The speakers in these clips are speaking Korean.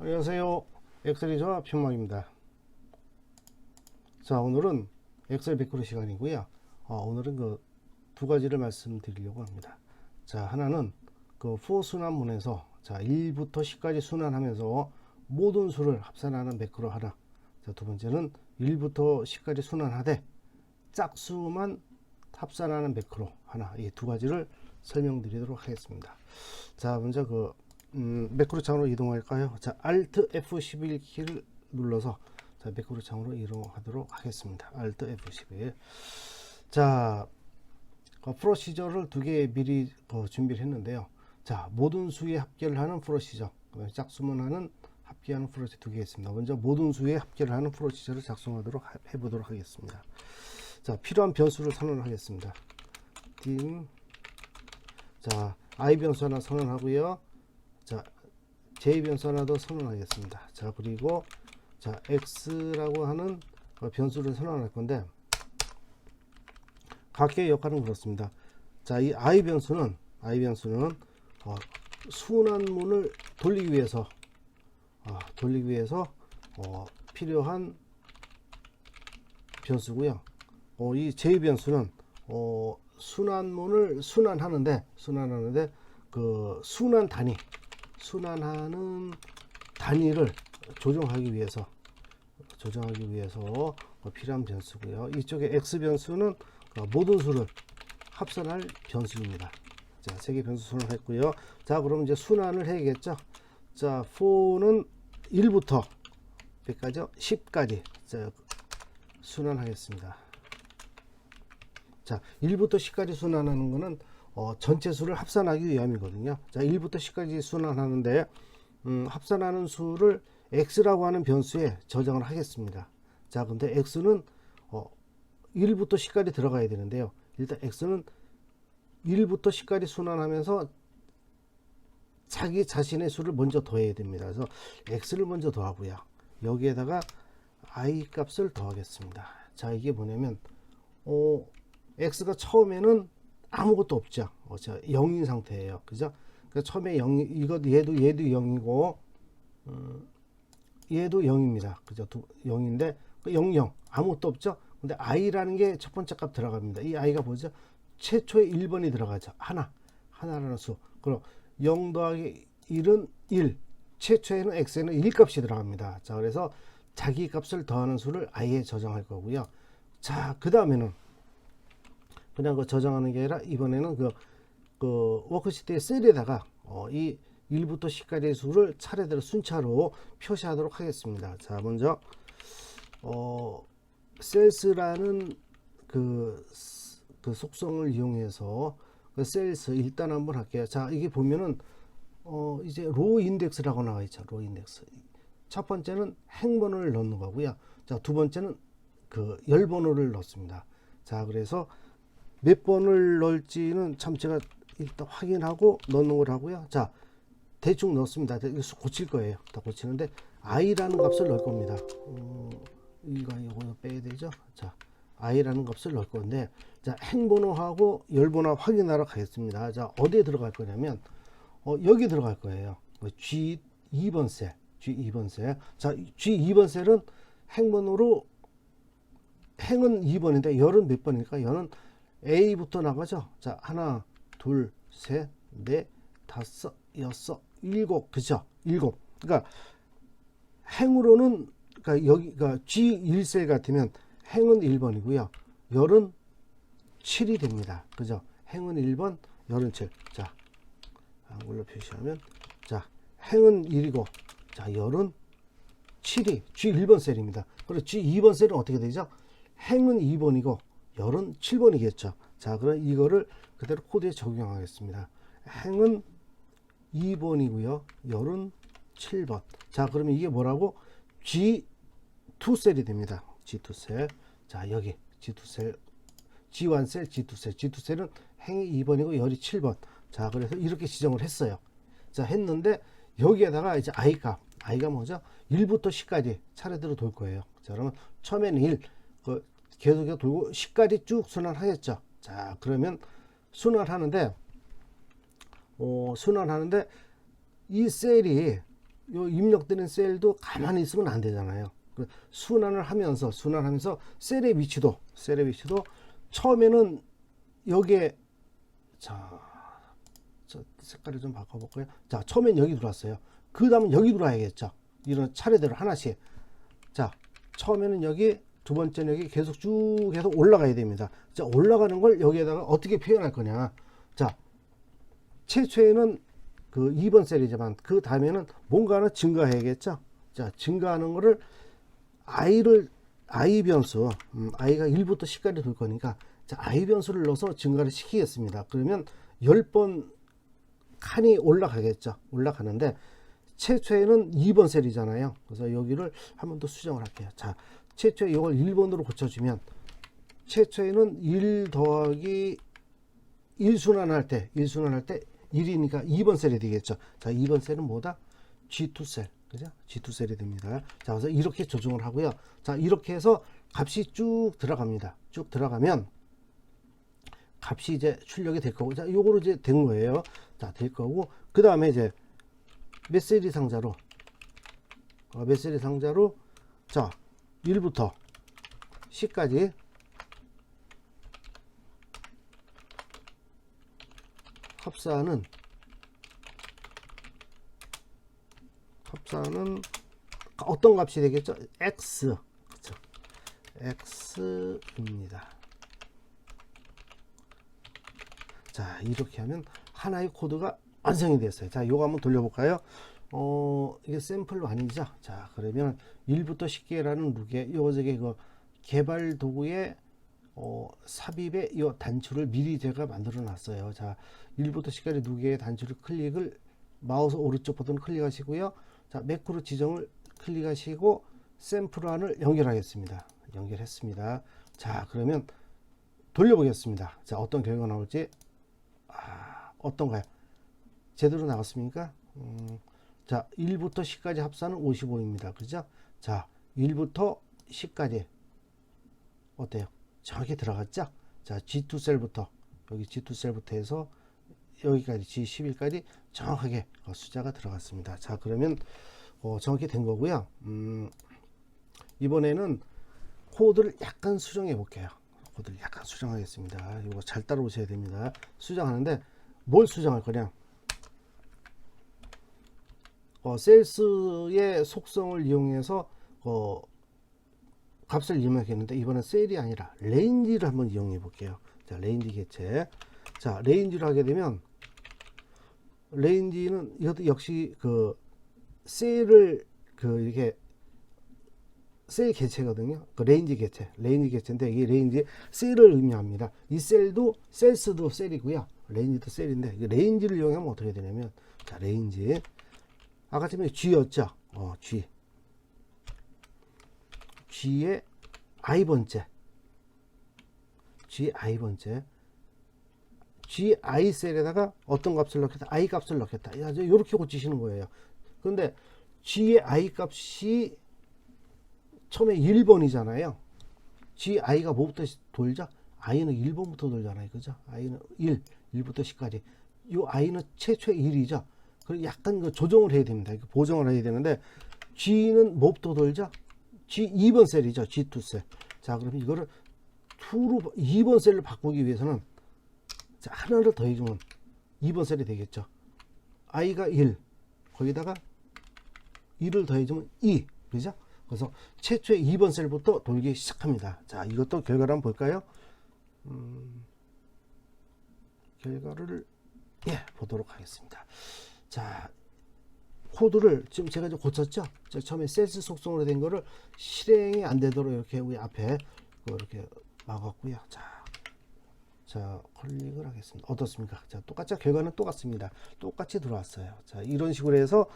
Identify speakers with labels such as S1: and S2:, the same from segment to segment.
S1: 안녕하세요. 엑셀이 조합 현망입니다. 자, 오늘은 엑셀 매크로 시간이고요. 오늘은 그 두 가지를 말씀드리려고 합니다. 자, 하나는 그 for 순환문에서 자 1부터 10까지 순환하면서 모든 수를 합산하는 매크로 하나. 자, 두 번째는 1부터 10까지 순환하되 짝수만 합산하는 매크로 하나. 이 두 가지를 설명드리도록 하겠습니다. 자, 먼저 그 매크로 창으로 이동할까요? 자, Alt F11 키를 눌러서 자, 매크로 창으로 이동하도록 하겠습니다. Alt F11. 자, 프로시저를 두 개 미리 준비를 했는데요. 자, 모든 수의 합계를 하는 프로시저, 짝수만 하는 합계하는 프로시저 두 개 있습니다. 먼저 모든 수의 합계를 하는 프로시저를 작성하도록 해보도록 하겠습니다. 자, 필요한 변수를 선언하겠습니다. dim. 자, i 변수 하나 선언하고요. 자, j 변수 하나 더 선언하겠습니다. 자, 그리고 자, x라고 하는 변수를 선언할 건데 각계의 역할은 그렇습니다. 자, 이 i 변수는 순환문을 돌리기 위해서 필요한 변수고요. 이 j 변수는 순환문을 순환하는데 그 순환하는 단위를 조정하기 위해서 필요한 변수고요. 이쪽에 x 변수는 모든 수를 합산할 변수입니다. 자, 세 개 변수 순환했고요. 자, 그럼 이제 순환을 해야겠죠. 자, for는 1부터 몇 가지요? 10까지 자, 순환하겠습니다. 자, 1부터 10까지 순환하는 거는 전체 수를 합산하기 위함이거든요. 자, 1부터 10까지 순환하는데 합산하는 수를 x라고 하는 변수에 저장을 하겠습니다. 자, 근데 x는 1부터 10까지 들어가야 되는데요. 일단 x는 1부터 10까지 순환하면서 자기 자신의 수를 먼저 더해야 됩니다. 그래서 x를 먼저 더하고요. 여기에다가 i 값을 더하겠습니다. 자, 이게 뭐냐면 x가 처음에는 아무것도 없죠. 자, 0인 상태예요. 그죠? 그러니까 처음에 0, 얘도 0이고 얘도 0입니다. 그죠? 0인데 0, 0 아무것도 없죠. 근데 i라는 게 첫 번째 값 들어갑니다. 이 i가 뭐죠? 최초의 1번이 들어가죠. 하나라는 수. 그럼 0 더하기 1은 1. 최초에는 x에는 1 값이 들어갑니다. 자, 그래서 자기 값을 더하는 수를 i에 저장할 거고요. 자, 그 다음에는 그냥 그 저장하는 게 아니라 이번에는 그 워크시트의 셀에다가 이 1부터 10까지의 수를 차례대로 순차로 표시하도록 하겠습니다. 자, 먼저 셀스라는 그 속성을 이용해서 그 셀스 일단 한번 할게요. 자, 이게 보면은 이제 로 인덱스라고 나와 있죠. 로 인덱스. 첫 번째는 행번호를 넣는 거고요. 자, 두 번째는 그 열번호를 넣습니다. 자, 그래서 몇 번을 넣을지는 참 제가 일단 확인하고 넣는 걸 하고요. 자, 대충 넣습니다. 이거 고칠 거예요. 다 고치는데 i라는 값을 넣을 겁니다. 이거 빼야 되죠. 자, i라는 값을 넣을 건데, 자, 행번호하고 열번호 확인하러 가겠습니다. 자, 어디에 들어갈 거냐면 여기 들어갈 거예요. G2번 셀. 자, G2번 셀은 행번호로 행은 2번인데 열은 몇 번일까? 열은 A부터 나가죠. 자, 하나, 둘, 셋, 넷, 다섯, 여섯, 일곱. 그죠? 일곱. 그러니까 행으로는 그러니까 여기가 G1셀 같으면 행은 1번이고요. 열은 7이 됩니다. 그죠? 행은 1번, 열은 7. 자, 한글로 표시하면 자, 행은 1이고 자, 열은 7이 G1번 셀입니다. 그리고 G2번 셀은 어떻게 되죠? 행은 2번이고 열은 7번이겠죠. 자, 그럼 이거를 그대로 코드에 적용하겠습니다. 행은 2번이고요. 열은 7번. 자, 그러면 이게 뭐라고? G2셀이 됩니다. G2셀. 자, 여기 G2셀, G1셀, G2셀. G2셀은 행이 2번이고 열이 7번. 자, 그래서 이렇게 지정을 했어요. 자, 했는데 여기에다가 이제 i 값. i가 뭐죠? 1부터 10까지 차례대로 돌 거예요. 자, 그러면 처음에는 1, 계속 돌고 10까지 쭉 순환하겠죠. 자, 그러면 순환하는데 이 셀이 요 입력되는 셀도 가만히 있으면 안 되잖아요. 순환하면서 셀의 위치도 처음에는 여기에 자 색깔을 좀 바꿔볼까요? 자, 처음엔 여기 들어왔어요. 그 다음은 여기 들어와야겠죠. 이런 차례대로 하나씩. 자, 처음에는 여기, 두 번째는 여기 계속 쭉 해서 올라가야 됩니다. 자, 올라가는 걸 여기에다가 어떻게 표현할 거냐. 자, 최초에는 그 2번 셀이지만 그 다음에는 뭔가는 증가해야겠죠. 자, 증가하는 거를 i 변수, i가 1부터 10까지 돌 거니까 자, i 변수를 넣어서 증가를 시키겠습니다. 그러면 10번 칸이 올라가겠죠. 올라가는데 최초에는 2번 셀이잖아요. 그래서 여기를 한 번 더 수정을 할게요. 자, 최초에 이걸 1번으로 고쳐주면 최초에는 1 더하기 1순환할 때 1이니까 2번 셀이 되겠죠. 자, 2번 셀은 뭐다? G2 셀. 그죠? G2 셀이 됩니다. 자, 그래서 이렇게 조정을 하고요. 자, 이렇게 해서 값이 쭉 들어갑니다. 쭉 들어가면 값이 이제 출력이 될 거고, 자, 요거로 이제 된 거예요. 자, 될 거고, 그 다음에 이제 메시지 상자로, 자, 1부터 10까지 합산은 어떤 값이 되겠죠? x, 그쵸? x입니다. 자, 이렇게 하면 하나의 코드가 완성이 됐어요. 자, 요거 한번 돌려볼까요? 이게 샘플 1이죠. 자, 그러면 1부터 10개라는 룩에 요 저기 그 개발 도구에 삽입의 이 단추를 미리 제가 만들어 놨어요. 자, 1부터 10까지 두 개의 단추를 클릭을 마우스 오른쪽 버튼 클릭하시고요. 자, 매크로 지정을 클릭하시고 샘플1을 연결하겠습니다. 연결했습니다. 자, 그러면 돌려보겠습니다. 자, 어떤 결과가 나올지. 어떤가요? 제대로 나왔습니까? 자, 1부터 10까지 합산은 55입니다. 그죠? 자, 1부터 10까지 어때요? 정확히 들어갔죠? 자, G2 셀부터 여기 G2 셀부터 해서 여기까지 G11까지 정확하게 숫자가 들어갔습니다. 자, 그러면 정확히 된 거고요. 이번에는 코드를 약간 수정해 볼게요. 코드를 약간 수정하겠습니다. 이거 잘 따라오셔야 됩니다. 수정하는데 뭘 수정할 거냐? 셀스의 속성을 이용해서 값을 입력했는데 이번엔 셀이 아니라 레인지를 한번 이용해 볼게요. 자, 레인지 개체. 자, 레인지를 하게 되면 레인지는 이것도 역시 그 셀을 이렇게 셀 개체거든요. 그 레인지 개체인데 이게 레인지 셀을 의미합니다. 이 셀도 셀스도 셀이고요. 레인지도 셀인데 이 레인지를 이용하면 어떻게 되냐면 자, 레인지 아까 전에 G였죠. G의 i번째 Gi 셀에다가 어떤 값을 넣겠다? I 값을 넣겠다. 이렇게 고치시는 거예요. 그런데 G의 I 값이 처음에 1번이잖아요. Gi가 뭐부터 돌죠? I는 1번부터 돌잖아요. 그죠? I는 1부터 10까지. 이 I는 최초의 1이죠. 그리고 약간 그 조정을 해야 됩니다. 보정을 해야 되는데, G는 뭐부터 돌죠? G 2번 셀이죠. G2 셀. 자, 그러면 이거를 2번 셀을 바꾸기 위해서는, 자, 하나를 더해주면 2번 셀이 되겠죠. I가 1. 거기다가 1을 더해주면 2. 그죠? 그래서 최초의 2번 셀부터 돌기 시작합니다. 자, 이것도 결과를 한번 볼까요? 결과를 보도록 하겠습니다. 자, 코드를 지금 제가 좀 고쳤죠? 처음에 셀스 속성으로 된 거를 실행이 안 되도록 이렇게 우리 앞에 이렇게 막았고요. 자, 클릭을 하겠습니다. 어떻습니까? 자, 똑같죠? 결과는 똑같습니다. 똑같이 들어왔어요. 자, 이런 식으로 해서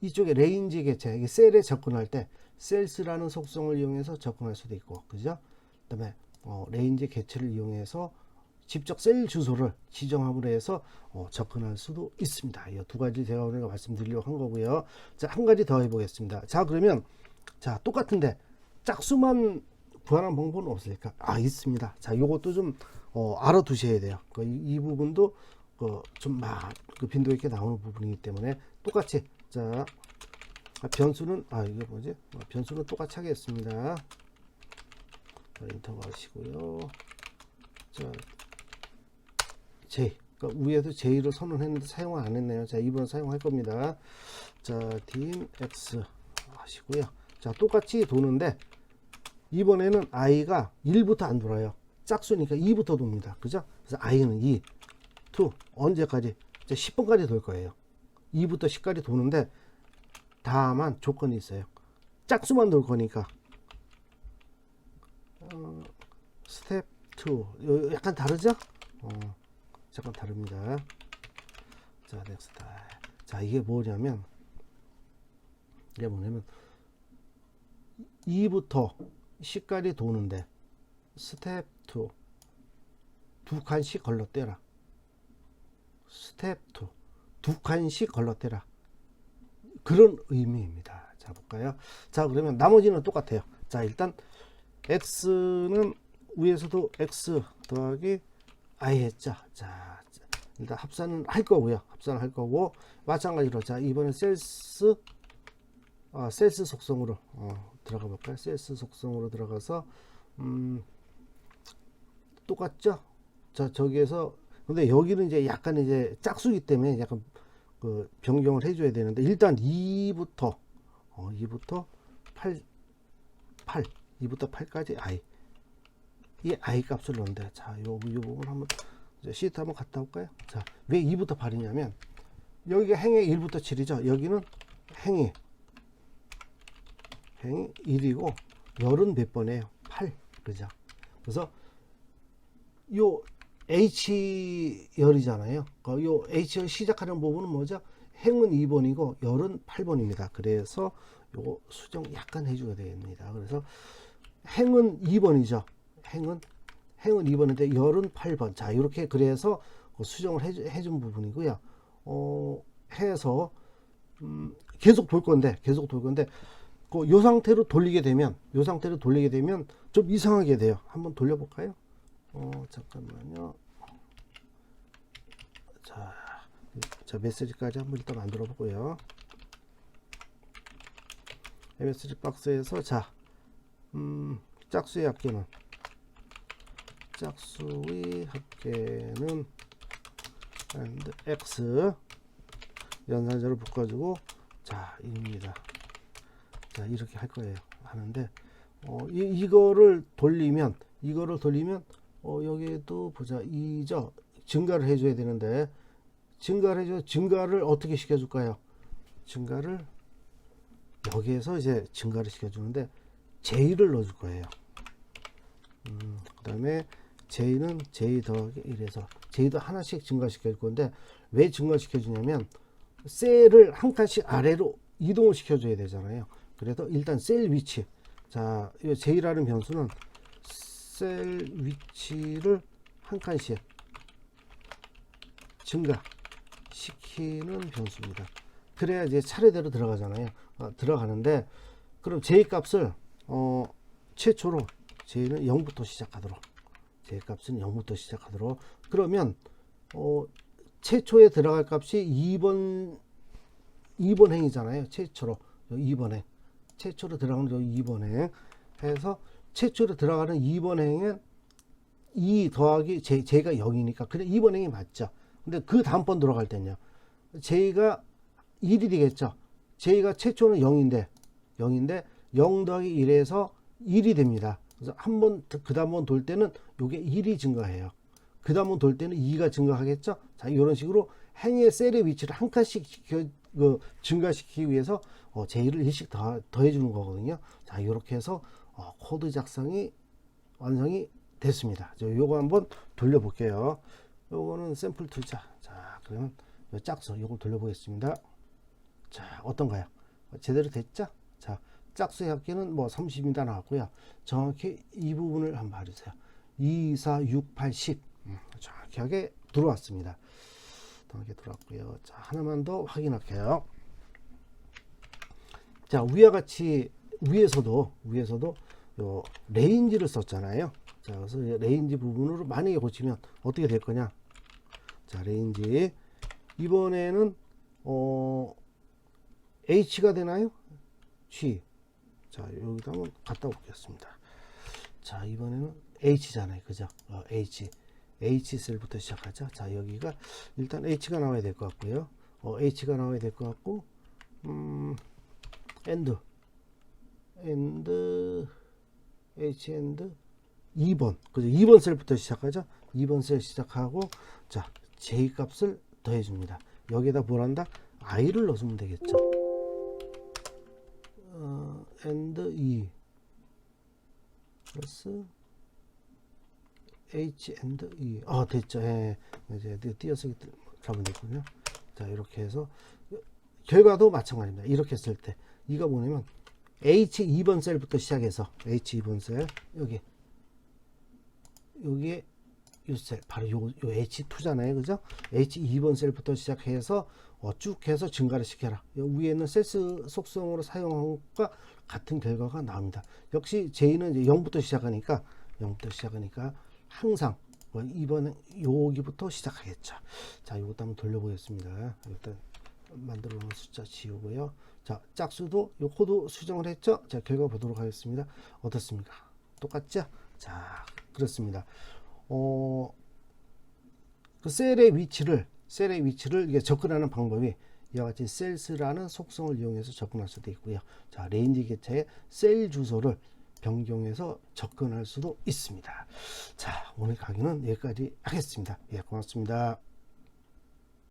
S1: 이쪽에 레인지 개체, 셀에 접근할 때 셀스라는 속성을 이용해서 접근할 수도 있고, 그죠? 그 다음에 레인지 개체를 이용해서 직접 셀 주소를 지정함으로 해서 접근할 수도 있습니다. 이 두 가지 제가 오늘 말씀드리려고 한 거고요. 자, 한 가지 더 해보겠습니다. 자, 그러면 자, 똑같은데 짝수만 구하는 방법은 없을까? 있습니다. 자, 요것도 좀 알아두셔야 돼요. 이 부분도 그 빈도 있게 나오는 부분이기 때문에 똑같이 자 변수는 이거 뭐지? 변수는 똑같이 하겠습니다. 자, 인터 하시고요. 자 J 그러니까 위에도 J를 선언했는데 사용 안 했네요. 자 이번 사용할 겁니다. 자 dim x 하시고요. 자 똑같이 도는데 이번에는 i가 1부터 안 돌아요. 짝수니까 2부터 돕니다. 그죠? 그래서 i는 2, 2 언제까지? 이제 10번까지 돌 거예요. 2부터 10까지 도는데 다만 조건이 있어요. 짝수만 돌 거니까 스텝 2 약간 다르죠? 잠깐 다릅니다. 자 넥스트. 자 이게 뭐냐면 2부터 10까지 도는데 스텝 2 두 칸씩 걸러떼라. 스텝 2 두 칸씩 걸러떼라. 그런 의미입니다. 자 볼까요? 자 그러면 나머지는 똑같아요. 자 일단 x는 위에서도 x 더하기 i 했죠. 자 일단 합산은 할 거고요. 합산을 할 거고 마찬가지로 자 이번엔 셀스 속성으로 들어가 볼까요? 셀스 속성으로 들어가서 똑같죠? 자 저기에서 근데 여기는 이제 약간 이제 짝수기 때문에 약간 그 변경을 해줘야 되는데 일단 2부터 8 2부터 8까지 i 이 i 값을 넣는데 자 요 부분 한번 시트 한번 갔다 올까요? 자 왜 2부터 8이냐면 여기가 행의 1부터 7이죠. 여기는 행이 1이고 열은 몇 번이에요? 8 그죠? 그래서 요 H열이잖아요. 요 H열 시작하는 부분은 뭐죠? 행은 2번이고 열은 8번입니다. 그래서 요거 수정 약간 해줘야 됩니다. 그래서 행은 2번이죠. 행은 2번인데 열은 8번. 자 이렇게 그래서 수정을 해준 부분이고요. 해서 계속 돌 건데 요 상태로 돌리게 되면 좀 이상하게 돼요. 한번 돌려볼까요? 잠깐만요. 자 메시지까지 한번 일단 만들어 보고요. 메시지 박스에서 자 짝수의 합계는 and x 연산자를 묶어주고 자 입니다. 자 이렇게 할 거예요. 하는데 이거를 돌리면 여기에도 보자 2죠. 증가를 해줘야 되는데 증가를 어떻게 시켜줄까요? 증가를 여기에서 이제 증가를 시켜주는데 J를 넣어줄 거예요. 그 다음에 J는 J 더하기 1에서 J도 하나씩 증가시켜줄 건데 왜 증가시켜주냐면 셀을 한 칸씩 아래로 이동을 시켜줘야 되잖아요. 그래서 일단 셀 위치 자 이 J라는 변수는 셀 위치를 한 칸씩 증가시키는 변수입니다. 그래야 이제 차례대로 들어가잖아요. 들어가는데 그럼 J 값을 최초로 J는 0부터 시작하도록 J 값은 0부터 시작하도록 그러면 최초에 들어갈 값이 2번 행이잖아요. 최초로 2번 행 최초로 들어가는 2번 행 해서 최초로 들어가는 2번 행은 2 더하기 J가 0이니까 그래 2번 행이 맞죠. 근데 그 다음번 들어갈 때는요. J가 1이 되겠죠. J가 최초는 0인데 0 더하기 1에서 1이 됩니다. 그래서 그 다음 번 돌 때는 요게 1이 증가해요. 그 다음 번 돌 때는 2가 증가하겠죠. 자 이런 식으로 행의 셀의 위치를 한 칸씩 증가시키기 위해서 J를 1씩 더해 주는 거거든요. 자 이렇게 해서 코드 작성이 완성이 됐습니다. 요거 한번 돌려볼게요. 요거는 샘플 투자. 자 그러면 요 짝수 요거 돌려보겠습니다. 자 어떤가요? 제대로 됐죠? 자 짝수의 합계는 뭐 30이다 나왔고요. 정확히 이 부분을 한번 봐주세요. 2, 4, 6, 8, 10 정확하게 들어왔습니다. 정확하게 들어왔고요. 자 하나만 더 확인할게요. 자 위와 같이 위에서도 요 레인지를 썼잖아요. 자 그래서 레인지 부분으로 만약에 고치면 어떻게 될 거냐? 자, 레인지. 이번에는 H가 되나요? G. 자, 여기다 한번 갖다 놓겠습니다. 자, 이번에는 H잖아요. 그죠? H 셀부터 시작하자. 자, 여기가 일단 H가 나와야 될 것 같고요. H가 나와야 될 것 같고, and H and 2번. 그죠? 2번 셀부터 시작하죠? 2번 셀 시작하고, 자, J 값을 더해줍니다. 여기에다 뭘 한다? I를 넣어주면 되겠죠. and 2 플러스 H and E. 됐죠. 예. 이제 띄어쓰기 가면 되군요. 자, 이렇게 해서 결과도 마찬가지입니다. 이렇게 했을 때 이가 뭐냐면 H 2번 셀부터 시작해서 H 2번 셀 여기에 요 셀 바로 요 H2잖아요. 그죠? H 2번 셀부터 시작해서 쭉 해서 증가를 시켜라. 위에는 셀스 속성으로 사용한 것과 같은 결과가 나옵니다. 역시 J는 이제 0부터 시작하니까 항상 이번에 여기부터 시작하겠죠. 자, 이것도 한번 돌려보겠습니다. 일단 만들어 놓은 숫자 지우고요. 자, 짝수도 요 코드 수정을 했죠. 자, 결과 보도록 하겠습니다. 어떻습니까? 똑같죠? 자, 그렇습니다. 그 셀의 위치를 이게 접근하는 방법이 이와 같이 셀스라는 속성을 이용해서 접근할 수도 있고요. 자, 레인지 객체의 셀 주소를 변경해서 접근할 수도 있습니다. 자, 오늘 강의는 여기까지 하겠습니다. 예, 고맙습니다.